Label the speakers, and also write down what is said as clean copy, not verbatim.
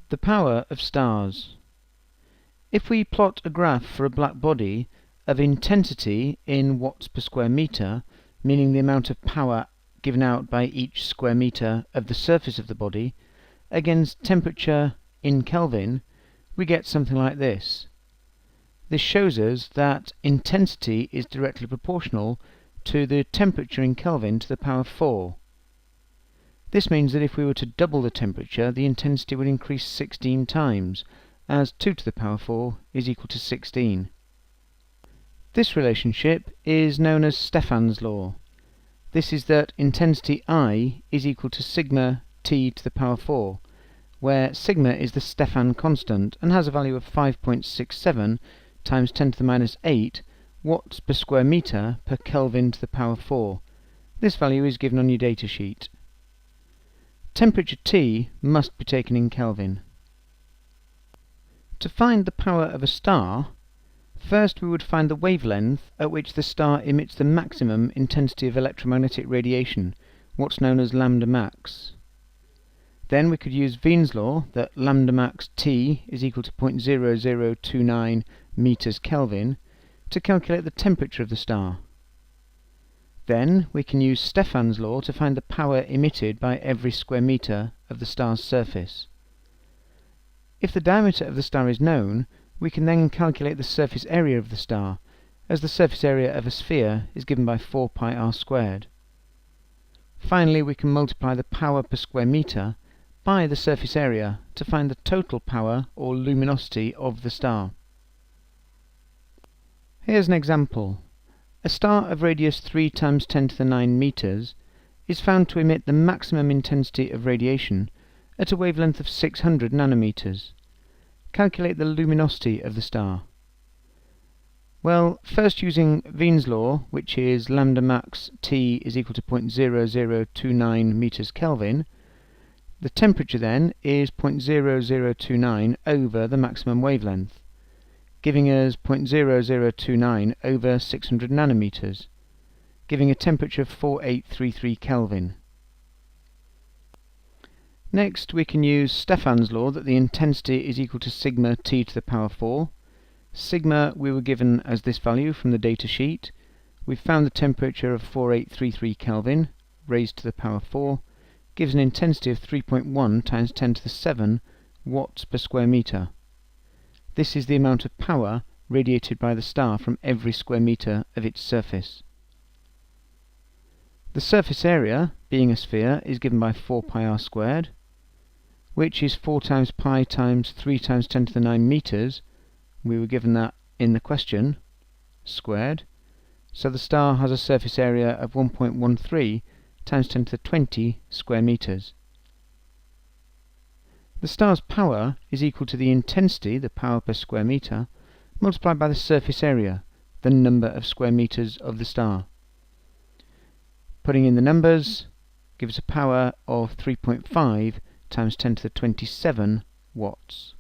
Speaker 1: The power of stars. If we plot a graph for a black body of intensity in watts per square meter, meaning the amount of power given out by each square meter of the surface of the body, against temperature in Kelvin, we get something like this. This shows us that intensity is directly proportional to the temperature in Kelvin to the power 4. This means that if we were to double the temperature, the intensity would increase 16 times, as 2 to the power 4 is equal to 16. This relationship is known as Stefan's law. This is that intensity I is equal to sigma T to the power 4, where sigma is the Stefan constant and has a value of 5.67 times 10 to the minus 8 watts per square meter per Kelvin to the power 4. This value is given on your datasheet. Temperature T must be taken in Kelvin. To find the power of a star, first we would find the wavelength at which the star emits the maximum intensity of electromagnetic radiation, what's known as lambda max. Then we could use Wien's law that lambda max T is equal to 0.0029 meters Kelvin to calculate the temperature of the star. Then we can use Stefan's law to find the power emitted by every square meter of the star's surface. If the diameter of the star is known, we can then calculate the surface area of the star, as the surface area of a sphere is given by 4 pi r squared. Finally, we can multiply the power per square meter by the surface area to find the total power or luminosity of the star. Here's an example. A star of radius 3 times 10 to the 9 meters is found to emit the maximum intensity of radiation at a wavelength of 600 nanometers. Calculate the luminosity of the star. Well, first using Wien's law, which is lambda max T is equal to 0.0029 meters Kelvin, the temperature then is 0.0029 over the maximum wavelength, giving us 0.0029 over 600 nanometers, giving a temperature of 4833 Kelvin. Next, we can use Stefan's law that the intensity is equal to sigma T to the power 4. Sigma we were given as this value from the data sheet. We've found the temperature of 4833 Kelvin raised to the power 4 gives an intensity of 3.1 times 10 to the 7 watts per square meter. This is the amount of power radiated by the star from every square meter of its surface. The surface area, being a sphere, is given by 4 pi r squared, which is 4 times pi times 3 times 10 to the 9 meters. We were given that in the question, squared. So the star has a surface area of 1.13 times 10 to the 20 square meters. The star's power is equal to the intensity, the power per square meter, multiplied by the surface area, the number of square meters of the star. Putting in the numbers gives a power of 3.5 times 10 to the 27 watts.